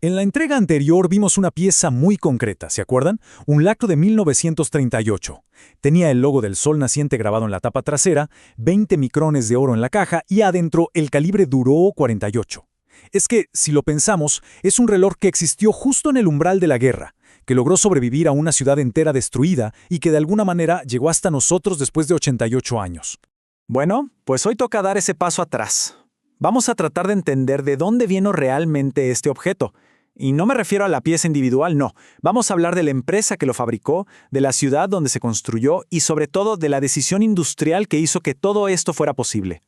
En la entrega anterior vimos una pieza muy concreta, ¿se acuerdan? Un Lacto de 1938. Tenía el logo del sol naciente grabado en la tapa trasera, 20 micrones de oro en la caja y adentro el calibre Duro 48. Es que, si lo pensamos, es un reloj que existió justo en el umbral de la guerra, que logró sobrevivir a una ciudad entera destruida y que de alguna manera llegó hasta nosotros después de 88 años. Bueno, pues hoy toca dar ese paso atrás. Vamos a tratar de entender de dónde vino realmente este objeto. Y no me refiero a la pieza individual, no. Vamos a hablar de la empresa que lo fabricó, de la ciudad donde se construyó y sobre todo de la decisión industrial que hizo que todo esto fuera posible.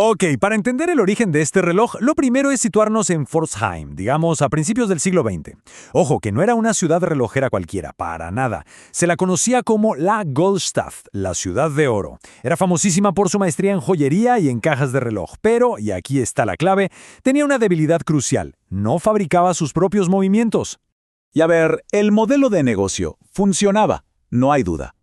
Ok, para entender el origen de este reloj, lo primero es situarnos en Pforzheim, digamos a principios del siglo XX. Ojo, que no era una ciudad relojera cualquiera, para nada. Se la conocía como la Goldstadt, la ciudad de oro. Era famosísima por su maestría en joyería y en cajas de reloj, pero, y aquí está la clave, tenía una debilidad crucial: no fabricaba sus propios movimientos. Y a ver, el modelo de negocio funcionaba, no hay duda.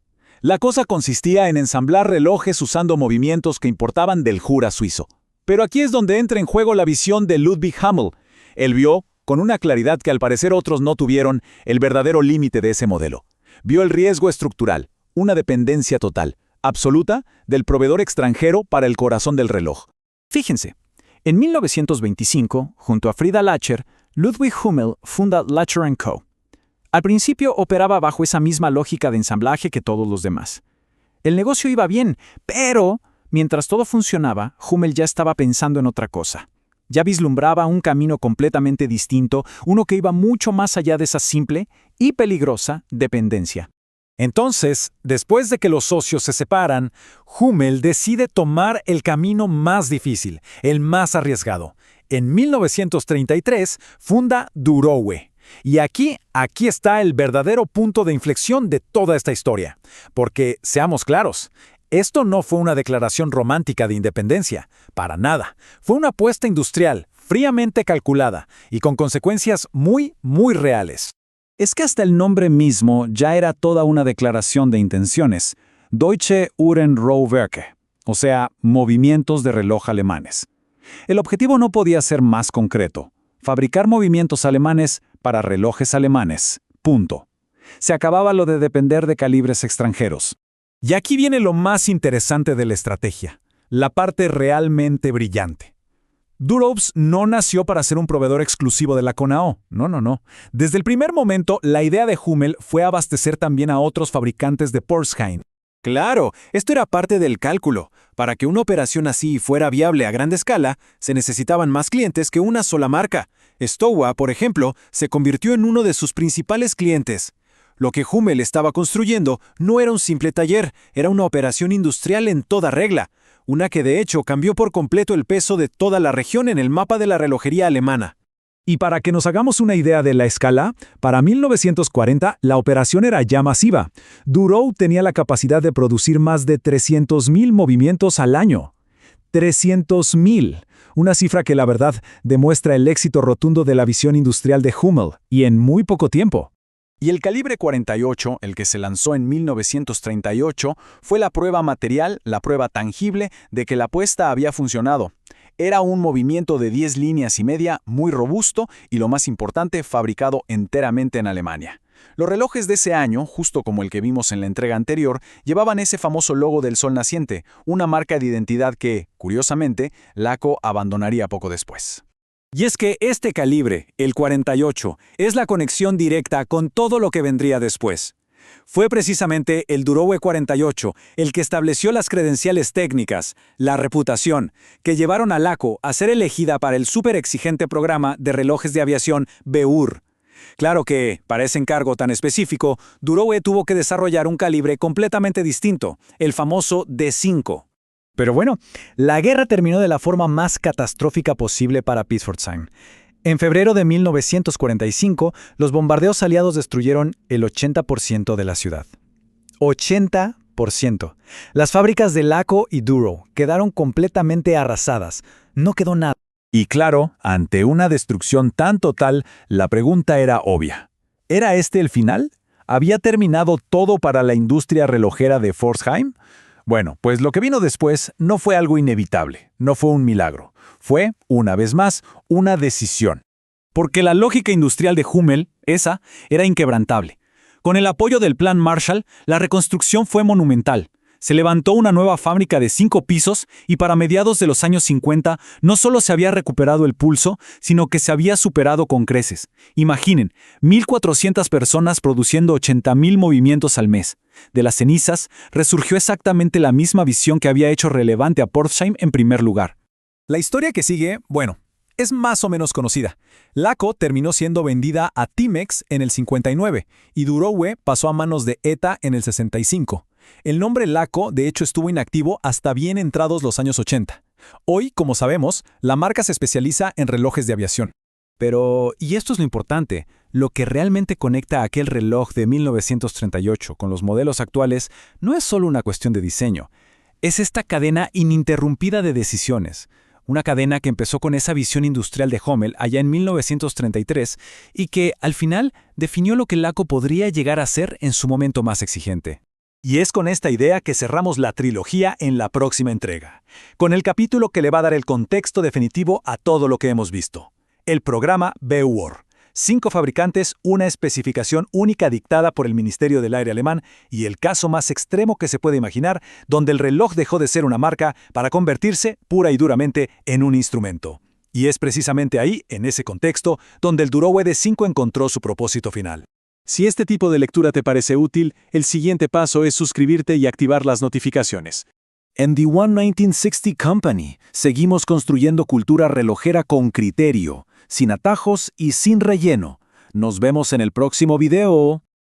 La cosa consistía en ensamblar relojes usando movimientos que importaban del Jura suizo. Pero aquí es donde entra en juego la visión de Ludwig Hummel. Él vio, con una claridad que al parecer otros no tuvieron, el verdadero límite de ese modelo. Vio el riesgo estructural, una dependencia total, absoluta, del proveedor extranjero para el corazón del reloj. Fíjense, en 1925, junto a Frida Lacher, Ludwig Hummel funda Lacher & Co. Al principio operaba bajo esa misma lógica de ensamblaje que todos los demás. El negocio iba bien, pero mientras todo funcionaba, Hummel ya estaba pensando en otra cosa. Ya vislumbraba un camino completamente distinto, uno que iba mucho más allá de esa simple y peligrosa dependencia. Entonces, después de que los socios se separan, Hummel decide tomar el camino más difícil, el más arriesgado. En 1933 funda Durowe. Y aquí está el verdadero punto de inflexión de toda esta historia. Porque, seamos claros, esto no fue una declaración romántica de independencia, para nada. Fue una apuesta industrial, fríamente calculada y con consecuencias muy, muy reales. Es que hasta el nombre mismo ya era toda una declaración de intenciones. Deutsche Uhrenrohrwerke, o sea, movimientos de reloj alemanes. El objetivo no podía ser más concreto: fabricar movimientos alemanes para relojes alemanes. Punto. Se acababa lo de depender de calibres extranjeros. Y aquí viene lo más interesante de la estrategia, la parte realmente brillante. Durows no nació para ser un proveedor exclusivo de la CONAO. No. Desde el primer momento, la idea de Hummel fue abastecer también a otros fabricantes de Pforzheim. Claro, esto era parte del cálculo. Para que una operación así fuera viable a gran escala, se necesitaban más clientes que una sola marca. Stowa, por ejemplo, se convirtió en uno de sus principales clientes. Lo que Hummel estaba construyendo no era un simple taller, era una operación industrial en toda regla, una que de hecho cambió por completo el peso de toda la región en el mapa de la relojería alemana. Y para que nos hagamos una idea de la escala, para 1940 la operación era ya masiva. Durow tenía la capacidad de producir más de 300.000 movimientos al año. 300.000. Una cifra que la verdad demuestra el éxito rotundo de la visión industrial de Hummel, y en muy poco tiempo. Y el calibre 48, el que se lanzó en 1938, fue la prueba material, la prueba tangible de que la apuesta había funcionado. Era un movimiento de 10 líneas y media, muy robusto y, lo más importante, fabricado enteramente en Alemania. Los relojes de ese año, justo como el que vimos en la entrega anterior, llevaban ese famoso logo del sol naciente, una marca de identidad que, curiosamente, Laco abandonaría poco después. Y es que este calibre, el 48, es la conexión directa con todo lo que vendría después. Fue precisamente el Durowe 48 el que estableció las credenciales técnicas, la reputación, que llevaron a Laco a ser elegida para el súper exigente programa de relojes de aviación BEUR. Claro que, para ese encargo tan específico, Durowe tuvo que desarrollar un calibre completamente distinto, el famoso D5. Pero bueno, la guerra terminó de la forma más catastrófica posible para Pforzheim. En febrero de 1945, los bombardeos aliados destruyeron el 80% de la ciudad. 80%. Las fábricas de Laco y Durow quedaron completamente arrasadas. No quedó nada. Y claro, ante una destrucción tan total, la pregunta era obvia. ¿Era este el final? ¿Había terminado todo para la industria relojera de Pforzheim? Bueno, pues lo que vino después no fue algo inevitable, no fue un milagro. Fue, una vez más, una decisión. Porque la lógica industrial de Hummel, esa, era inquebrantable. Con el apoyo del Plan Marshall, la reconstrucción fue monumental. Se levantó una nueva fábrica de 5 pisos y para mediados de los años 50 no solo se había recuperado el pulso, sino que se había superado con creces. Imaginen, 1.400 personas produciendo 80.000 movimientos al mes. De las cenizas resurgió exactamente la misma visión que había hecho relevante a Portsheim en primer lugar. La historia que sigue, bueno, es más o menos conocida. LACO terminó siendo vendida a Timex en el 59 y Durowe pasó a manos de ETA en el 65. El nombre LACO de hecho estuvo inactivo hasta bien entrados los años 80. Hoy, como sabemos, la marca se especializa en relojes de aviación. Pero, y esto es lo importante, lo que realmente conecta a aquel reloj de 1938 con los modelos actuales no es solo una cuestión de diseño, es esta cadena ininterrumpida de decisiones. Una cadena que empezó con esa visión industrial de Hummel allá en 1933 y que, al final, definió lo que LACO podría llegar a ser en su momento más exigente. Y es con esta idea que cerramos la trilogía en la próxima entrega, con el capítulo que le va a dar el contexto definitivo a todo lo que hemos visto. El programa BEWOR. 5 fabricantes, una especificación única dictada por el Ministerio del Aire alemán y el caso más extremo que se puede imaginar, donde el reloj dejó de ser una marca para convertirse, pura y duramente, en un instrumento. Y es precisamente ahí, en ese contexto, donde el Durowe D5 encontró su propósito final. Si este tipo de lectura te parece útil, el siguiente paso es suscribirte y activar las notificaciones. En The One 1960 Company, seguimos construyendo cultura relojera con criterio, sin atajos y sin relleno. Nos vemos en el próximo video.